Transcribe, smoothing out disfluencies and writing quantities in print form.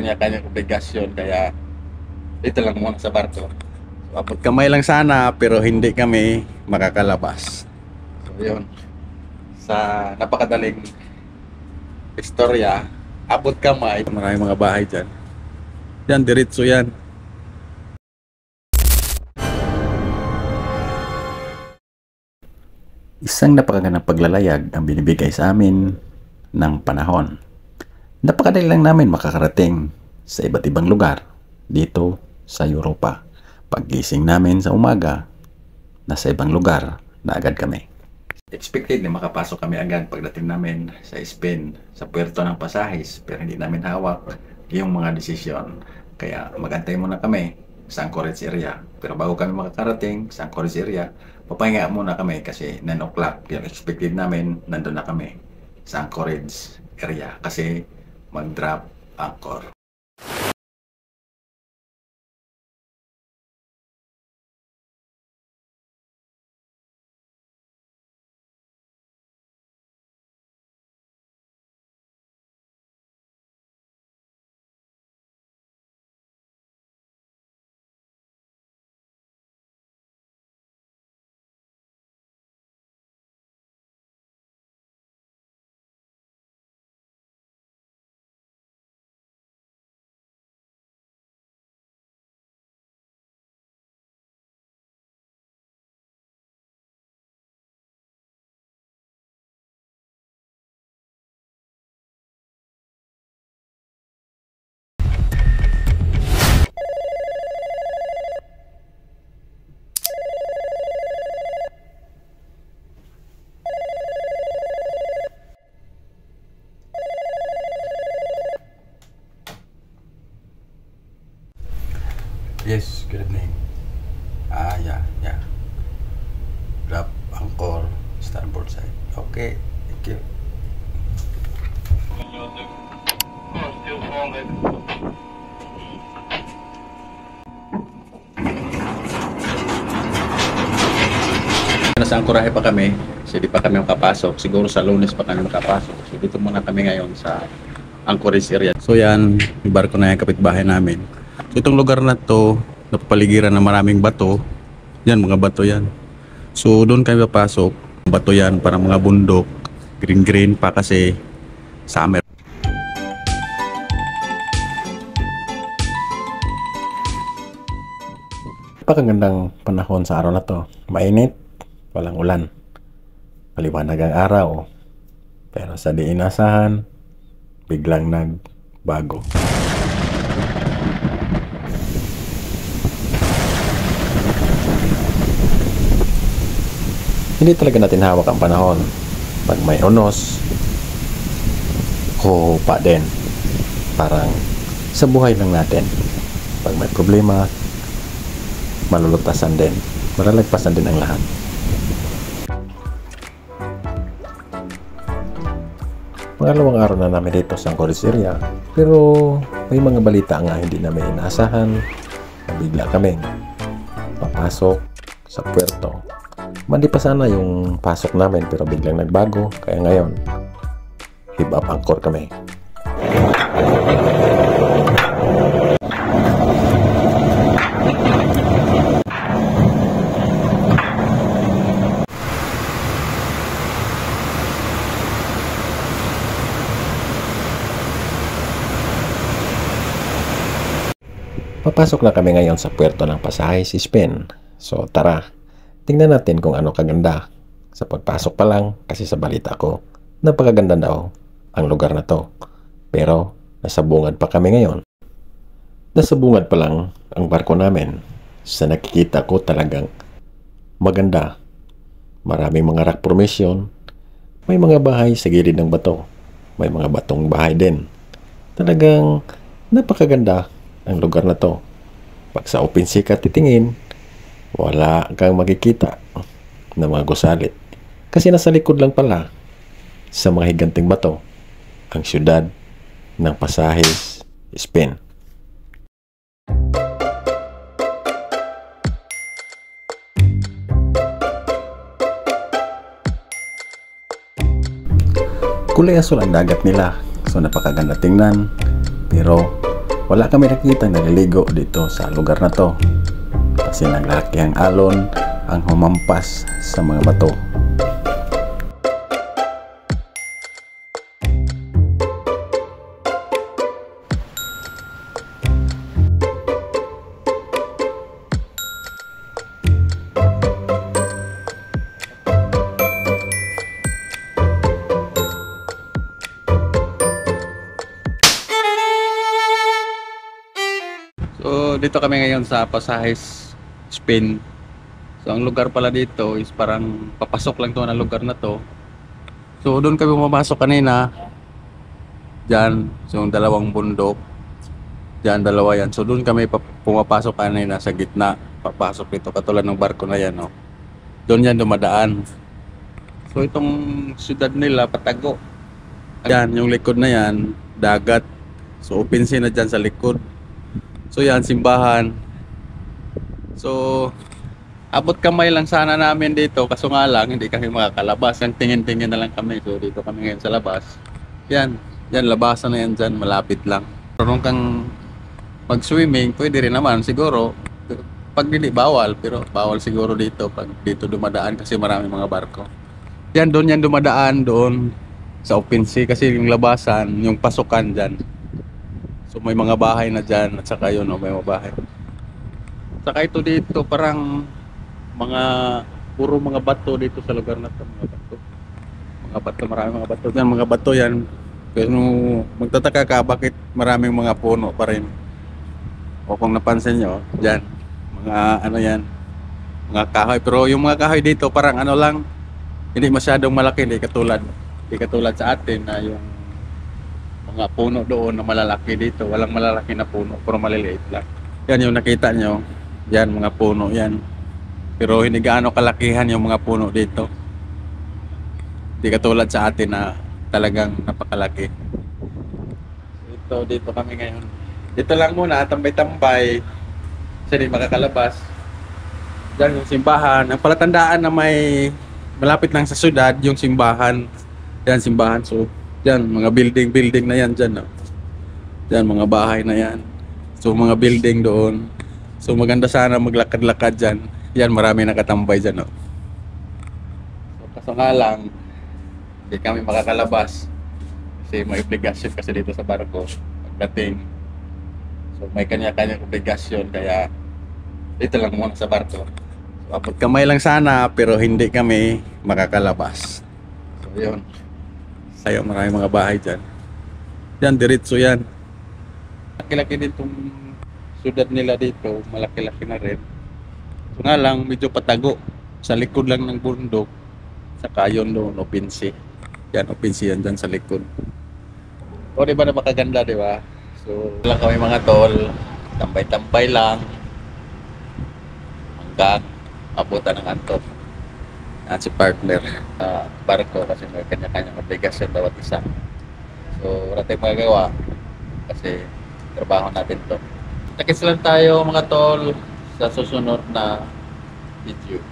kanya-kanyang obligasyon, kaya dito lang muna sa barko. So, abot kamay lang sana pero hindi kami makakalabas. So yun, sa napakadaling istorya, abot kamay, maraming mga bahay dyan. Yan, diretso yan. Isang napakagandang paglalayag ang binibigay sa amin ng panahon. Napakadali lang namin makakarating sa iba't ibang lugar dito sa Europa. Paggising namin sa umaga, nasa ibang lugar na agad kami. Expected na makapasok kami agad pagdating namin sa Spain, sa puerto ng Pasajes, pero hindi namin hawak yung mga desisyon. Kaya magantay muna kami sa Anchorage area. Pero bago kami makakarating sa Anchorage area, papahinga muna kami kasi 9 o'clock. Yung expected namin, nandun na kami sa Anchorage area kasi mag-drop anchor. Yes, good evening. Yeah. Drop anchor, starboard side. Okay, thank you. Nasa ankorahe pa kami, so di pa kami makapasok. Siguro sa Lunes pa kami makapasok. So dito muna kami ngayon sa Anchorage area. So yan, yung barko na yung kapitbahay namin. So itong lugar na to, napapaligiran ng maraming bato. Yan, mga bato yan. So doon kami papasok. Bato yan, parang mga bundok. Green pa kasi summer. Napakagandang panahon sa araw na to. Mainit, walang ulan. Maliwanag ang araw. Pero sa di inasahan, biglang nagbago. Hindi talaga natin hawak ang panahon. Pag may unos, huhupa din. Parang sa buhay lang natin. Pag may problema, malulutasan din. Malalagpasan din ang lahat. Pangalawang araw na namin dito sa Anchorage area. Pero may mga balita nga hindi namin inaasahan. Bigla kaming papasok sa puerto. Mandi pa sana yung pasok namin pero biglang nagbago. Kaya ngayon, hib up anchor kami. Papasok na kami ngayon sa puerto ng Pasajes, Spain. So tara, tingnan natin kung ano kaganda. Sa pagpasok pa lang, kasi sa balita ko, napakaganda daw ang lugar na to. Pero nasa bungad pa kami ngayon. Nasa bungad pa lang ang barko namin. Sa nakikita ko talagang maganda. Maraming mga rock formation. May mga bahay sa gilid ng bato. May mga batong bahay din. Talagang napakaganda ang lugar na to. Pag sa open sea ka titingin, wala kang makikita ng mga gusali. Kasi nasa likod lang pala sa mga higanting bato ang syudad ng Pasajes, Spain. Kulay asul ang dagat nila. So napakaganda tingnan. Pero Wala kami nakita naliligo dito sa lugar na to kasi naglaki ang alon ang humampas sa mga bato. So dito kami ngayon sa Pasajes, Spain. So ang lugar pala dito is parang papasok lang to na lugar na to. So doon kami pumasok kanina. Diyan, so yung dalawang bundok. Diyan, dalawa yan. So doon kami pumapasok kanina sa gitna. Papasok dito katulad ng barko na yan, no. Doon yan dumadaan. So itong syudad nila Patago. Yan, yung likod na yan, dagat. So open sea na dyan sa likod. So yan, simbahan. So abot kamay lang sana namin dito, kaso nga lang hindi kami makakalabas. Ang tingin-tingin na lang kami. So dito kami ngayon sa labas. Yan, labasan na yan dyan, malapit lang. Kung kang mag-swimming, pwede rin naman siguro. Pag hindi bawal, pero bawal siguro dito pag dito dumadaan kasi maraming mga barko. Yan, doon yan dumadaan doon sa open sea kasi yung labasan, yung pasukan dyan. So may mga bahay na dyan at saka yun, may mga bahay. Saka ito dito parang puro mga bato dito sa lugar na ito, mga bato, marami mga bato yan, pero magtataka ka bakit maraming mga puno pa rin. O kung napansin nyo dyan, mga ano yan, mga kahoy, pero yung mga kahoy dito parang ano lang, hindi masyadong malaki, hindi katulad sa atin na yung mga puno doon na malalaki. Dito walang malalaki na puno, pero maliliit lang. Yan yung nakita nyo, yan mga puno yan. Pero hindi gaano kalakihan yung mga puno dito. Hindi katulad sa atin na talagang napakalaki. Dito kami ngayon. Dito lang muna, tambay-tambay. Kasi di makakalabas. Diyan yung simbahan. Ang palatandaan na may malapit lang sa syudad, yung simbahan. Yan, simbahan. So, diyan, mga building na yan dyan. No? Diyan, mga bahay na yan. So, mga building doon. So, maganda sana maglakad-lakad dyan. Yan, marami nakatambay dyan, no? So, kaso nga lang, hindi kami makakalabas. Kasi may obligasyon kasi dito sa barko. Pagdating. So, may kanya-kanyang obligasyon. Kaya, dito lang muna sa barko. So, abot kamay lang sana, pero hindi kami makakalabas. So, yun. Sayo, marami mga bahay dyan. Yan, diretso yan. Laki-laki din itong syudad nila dito. Malaki-laki na rin. So nga lang, medyo patago. Sa likod lang ng bundok. Saka yun doon, open sea. Yan, open sea yan dyan sa likod. O, diba na makaganda, diba? So, lang kami mga tol. Tambay-tambay lang. Hanggang abutan ng antok. At si partner. Barko kasi may kanya-kanyang obligasyon bawat isa. So, wala tayong magagawa. Kasi trabaho natin to. Nakis lang tayo mga tol sa susunod na video.